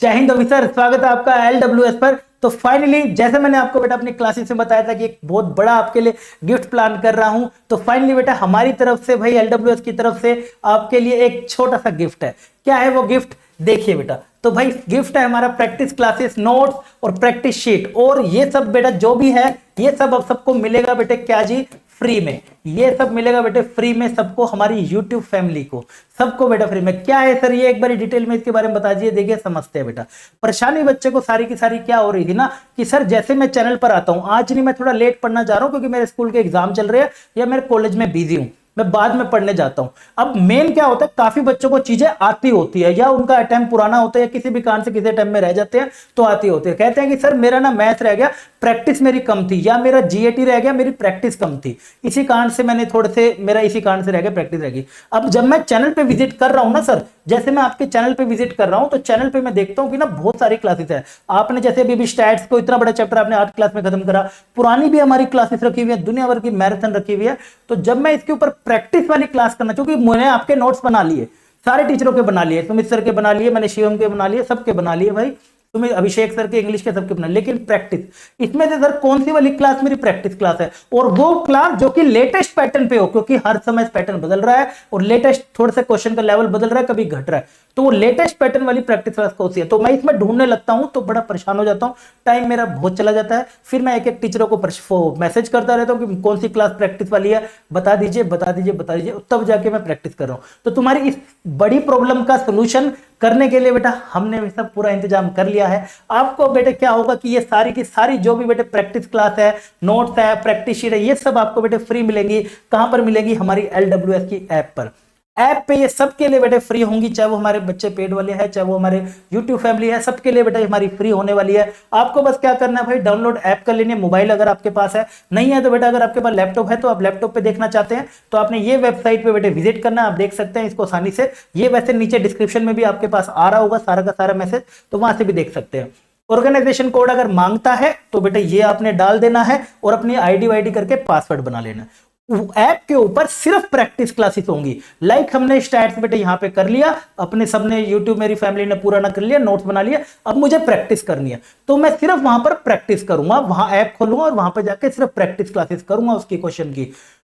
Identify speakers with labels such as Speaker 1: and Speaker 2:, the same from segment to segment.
Speaker 1: जय हिंद ऑफिसर, स्वागत है आपका LWS पर। तो फाइनली जैसे मैंने आपको बेटा अपनी क्लासेस में बताया था कि एक बहुत बड़ा आपके लिए गिफ्ट प्लान कर रहा हूं, तो फाइनली बेटा हमारी तरफ से भाई LWS की तरफ से आपके लिए एक छोटा सा गिफ्ट है। क्या है वो गिफ्ट? देखिए बेटा, तो भाई गिफ्ट है हमारा प्रैक्टिस क्लासेस नोट्स और प्रैक्टिस शीट, और ये सब बेटा जो भी है ये सब अब सबको मिलेगा बेटे क्या जी, फ्री में। ये सब मिलेगा बेटे फ्री में सबको, हमारी YouTube फैमिली को सबको बेटा फ्री में। क्या है सर ये, एक बार डिटेल में इसके बारे में बता दीजिए। देखिए समझते हैं बेटा। परेशानी बच्चे को सारी की सारी क्या हो रही थी ना कि सर जैसे मैं चैनल पर आता हूं, आज नहीं मैं थोड़ा लेट पढ़ना चाह रहा हूं क्योंकि मेरे स्कूल के एग्जाम चल रहे हैं या मेरे कॉलेज में बिजी हूं, मैं बाद में पढ़ने जाता हूं। अब मेन क्या होता है, काफी बच्चों को चीजें आती होती है या उनका अटेम्प्ट पुराना होता है या किसी भी कारण से किसी अटेम्प्ट में रह जाते हैं तो आती होती है। कहते हैं कि सर मेरा ना मैथ रह गया, प्रैक्टिस मेरी कम थी, या मेरा GAT रह गया, मेरी प्रैक्टिस कम थी, इसी कारण से मैंने थोड़े से मेरा इसी कारण से रह गया, प्रैक्टिस रह गई। अब जब मैं चैनल पे विजिट कर रहा हूं ना सर, जैसे मैं आपके चैनल पे विजिट कर रहा हूं तो चैनल पे मैं देखता हूं कि ना बहुत सारी क्लासेस है। आपने जैसे अभी स्टैट्स को इतना बड़ा चैप्टर आपने 8 क्लास में खत्म करा, पुरानी भी हमारी क्लासेस रखी हुई है, दुनिया भर की मैराथन रखी हुई है। तो जब मैं इसके ऊपर प्रैक्टिस वाली क्लास करना, क्योंकि मैंने आपके नोट्स बना लिए, सारे टीचरों के बना लिए, सुमित सर के बना लिए, मैंने शिवम के बना लिए, सबके बना लिए भाई, तुम्हें अभिषेक सर के इंग्लिश के सबके बना, लेकिन प्रैक्टिस इसमें से सर कौन सी वाली क्लास मेरी प्रैक्टिस क्लास है, और वो क्लास जो कि लेटेस्ट पैटर्न पे हो, क्योंकि हर समय पैटर्न बदल रहा है और लेटेस्ट थोड़ा सा क्वेश्चन का लेवल बदल रहा है, कभी घट रहा है, तो वो लेटेस्ट पैटर्न वाली प्रैक्टिस क्लास कौन सी है। तो मैं इसमें ढूंढने लगता हूं तो बड़ा परेशान हो जाता हूं, टाइम मेरा बहुत चला जाता है। फिर मैं एक एक टीचरों को मैसेज करता रहता हूं कि कौन सी क्लास प्रैक्टिस वाली है, बता दीजिए बता दीजिए बता दीजिए, तब जाके मैं प्रैक्टिस कर रहा हूं। तो तुम्हारी इस बड़ी प्रॉब्लम का सोल्यूशन करने के लिए बेटा हमने सब पूरा इंतजाम कर लिया है। आपको बेटे क्या होगा कि ये सारी की सारी जो भी बेटे प्रैक्टिस क्लास है, नोट्स है, प्रैक्टिस शीट है, ये सब आपको बेटे फ्री मिलेंगी। कहां पर मिलेंगी? हमारी LWS की ऐप पर। ऐप पे ये सबके लिए बेटे फ्री होंगी, चाहे वो हमारे बच्चे पेड वाले हैं, चाहे वो हमारे YouTube फैमिली है, सबके लिए बेटा हमारी फ्री होने वाली है। आपको बस क्या करना है भाई, डाउनलोड ऐप कर लेनी है। मोबाइल अगर आपके पास है, नहीं है तो बेटा अगर आपके पास लैपटॉप है तो आप लैपटॉप पे देखना चाहते हैं तो आपने ये वेबसाइट पे बेटे विजिट करना है। आप देख सकते हैं इसको आसानी से, ये वैसे नीचे डिस्क्रिप्शन में भी आपके पास आ रहा होगा सारा का सारा मैसेज, तो वहां से भी देख सकते हैं। ऑर्गेनाइजेशन कोड अगर मांगता है तो बेटा ये आपने डाल देना है और अपनी आईडी वाईडी करके पासवर्ड बना लेना है। ऐप के ऊपर सिर्फ प्रैक्टिस क्लासेस होंगी। लाइक हमने स्टैट्स बेटे यहां पे कर लिया, अपने सबने YouTube मेरी फैमिली ने पूरा ना कर लिया, नोट्स बना लिया, अब मुझे प्रैक्टिस करनी है तो मैं सिर्फ वहां पर प्रैक्टिस करूंगा, वहां ऐप खोलूंगा और वहां पर जाके सिर्फ प्रैक्टिस क्लासेस करूंगा उसकी क्वेश्चन की।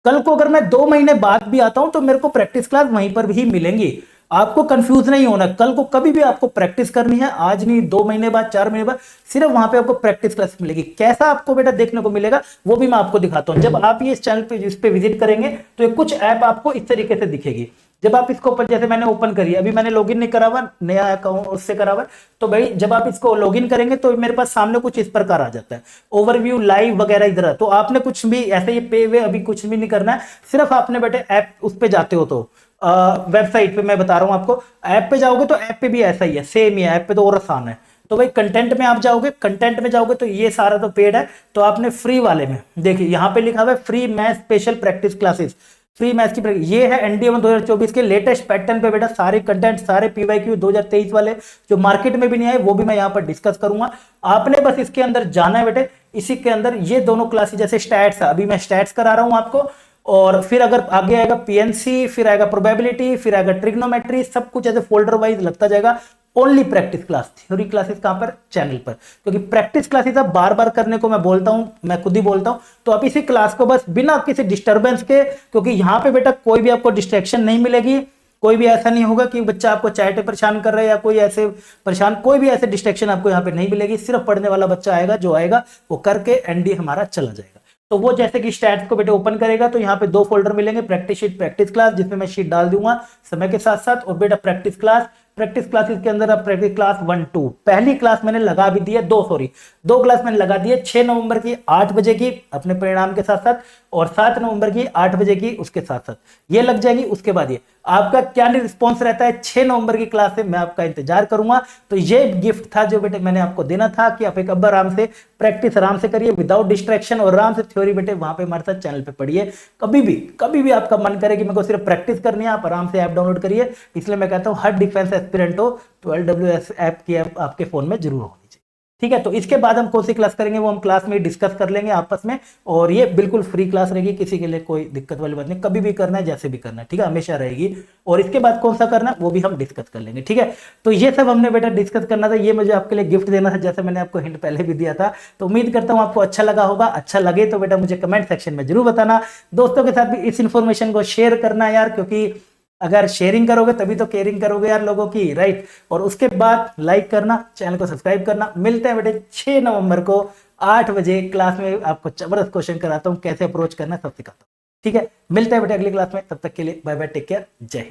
Speaker 1: कल को अगर मैं 2 महीने बाद भी आता हूं तो मेरे को प्रैक्टिस क्लास वहीं पर भी मिलेंगी। आपको कंफ्यूज नहीं होना, कल को कभी भी आपको प्रैक्टिस करनी है, आज नहीं 2 महीने बाद 4 महीने बाद, सिर्फ वहां पे आपको प्रैक्टिस क्लास मिलेगी। कैसा आपको बेटा देखने को मिलेगा वो भी मैं आपको दिखाता हूं। जब आप ये इस चैनल पे इस पे विजिट करेंगे तो ये कुछ ऐप आपको इस तरीके से दिखेगी। जब आप इसको ओपन, जैसे मैंने ओपन करी, अभी मैंने लॉगिन नहीं करा हुआ, नया अकाउंट उससे करा हुआ, तो भाई जब आप इसको लॉगिन करेंगे तो मेरे पास सामने कुछ इस प्रकार आ जाता है, ओवरव्यू लाइव वगैरह इधर है। तो आपने कुछ भी ऐसे ये पे हुए अभी कुछ भी नहीं करना है, सिर्फ आपने बेटे ऐप उस पे जाते हो तो वेबसाइट पे मैं बता रहा हूं आपको, ऐप पे जाओगे तो ऐप पे भी ऐसा ही है, सेम ही है, ऐप पे तो और आसान है। तो भाई कंटेंट में आप जाओगे, कंटेंट में जाओगे तो ये सारा तो पेड है, तो आपने फ्री वाले में देखिए यहां पे लिखा हुआ है free math special practice classes, free maths की ये है ND1 2024 के लेटेस्ट पैटर्न पे बेटा सारे कंटेंट, सारे PYQ 2023 वाले जो मार्केट में भी नहीं आए वो भी मैं यहाँ पर डिस्कस करूंगा। आपने बस इसके अंदर जाना है बेटे, इसी के अंदर ये दोनों क्लासेस, जैसे स्टैट्स है, अभी मैं स्टैट्स करा रहा हूं आपको, और फिर अगर आगे आएगा PNC, फिर आएगा प्रोबेबिलिटी, फिर आएगा ट्रिग्नोमेट्री, सब कुछ ऐसे फोल्डर वाइज लगता जाएगा। Only practice class, theory classes कहां पर? चैनल पर, क्योंकि प्रैक्टिस क्लासेस अब बार बार करने को मैं बोलता हूं, मैं खुद ही बोलता हूं, तो आप इसी क्लास को बस बिना किसी डिस्टर्बेंस के, क्योंकि यहां पे बेटा कोई भी आपको डिस्ट्रैक्शन नहीं मिलेगी, कोई भी ऐसा नहीं होगा कि बच्चा आपको चैट परेशान कर रहा है या कोई ऐसे परेशान, कोई भी ऐसे डिस्ट्रैक्शन आपको यहाँ पे नहीं मिलेगी। सिर्फ पढ़ने वाला बच्चा आएगा, जो आएगा वो करके ND हमारा चला जाएगा। तो वो जैसे कि स्टैट्स को बेटे ओपन करेगा तो यहाँ पे 2 फोल्डर मिलेंगे, प्रैक्टिस शीट, प्रैक्टिस क्लास, जिसमें मैं शीट डाल दूंगा समय के साथ साथ, और बेटा प्रैक्टिस क्लास, प्रैक्टिस क्लासेस के अंदर अब प्रैक्टिस क्लास 1 2 पहली क्लास मैंने लगा भी दी है, 2 क्लास मैंने लगा दी है, 6 नवंबर की 8 बजे की अपने परिणाम के साथ साथ, और 7 नवंबर की 8 बजे की उसके साथ साथ ये लग जाएगी। उसके बाद ये आपका क्या रिस्पॉन्स रहता है 6 नवंबर की क्लास से, मैं आपका इंतजार करूंगा। तो ये गिफ्ट था जो बेटे मैंने आपको देना था कि आप एक अब आराम से प्रैक्टिस आराम से करिए विदाउट डिस्ट्रैक्शन, और आराम से थ्योरी बेटे वहां पे हमारे साथ चैनल पे पढ़िए। कभी भी आपका मन करे कि मेरे को सिर्फ प्रैक्टिस करनी है, आप आराम से ऐप डाउनलोड करिए। इसलिए मैं कहता हूं हर डिफेंस एस्पिरेंट हो तो LWS ऐप की आपके फोन में जरूर होनी चाहिए। ठीक है। तो इसके बाद हम कौन सी क्लास करेंगे वो हम क्लास में डिस्कस कर लेंगे आपस में, और ये बिल्कुल फ्री क्लास रहेगी, किसी के लिए कोई दिक्कत वाली बात नहीं, कभी भी करना है जैसे भी करना है, ठीक है, हमेशा रहेगी। और इसके बाद कौन सा करना है वो भी हम डिस्कस कर लेंगे, ठीक है। तो ये सब हमने बेटा डिस्कस करना था, ये मुझे आपके लिए गिफ्ट देना था, जैसे मैंने आपको हिंट पहले भी दिया था। तो उम्मीद करता हूं आपको अच्छा लगा होगा। अच्छा लगे तो बेटा मुझे कमेंट सेक्शन में जरूर बताना, दोस्तों के साथ भी इस इंफॉर्मेशन को शेयर करना यार, क्योंकि अगर शेयरिंग करोगे तभी तो केयरिंग करोगे यार लोगों की, राइट। और उसके बाद लाइक करना, चैनल को सब्सक्राइब करना। मिलते हैं बेटे 6 नवंबर को 8 बजे क्लास में, आपको जबरदस्त क्वेश्चन कराता हूं, कैसे अप्रोच करना सब सिखाता हूं, ठीक है। मिलते हैं बेटे अगली क्लास में, तब तक के लिए बाय बाय, टेक केयर, जय हिंद।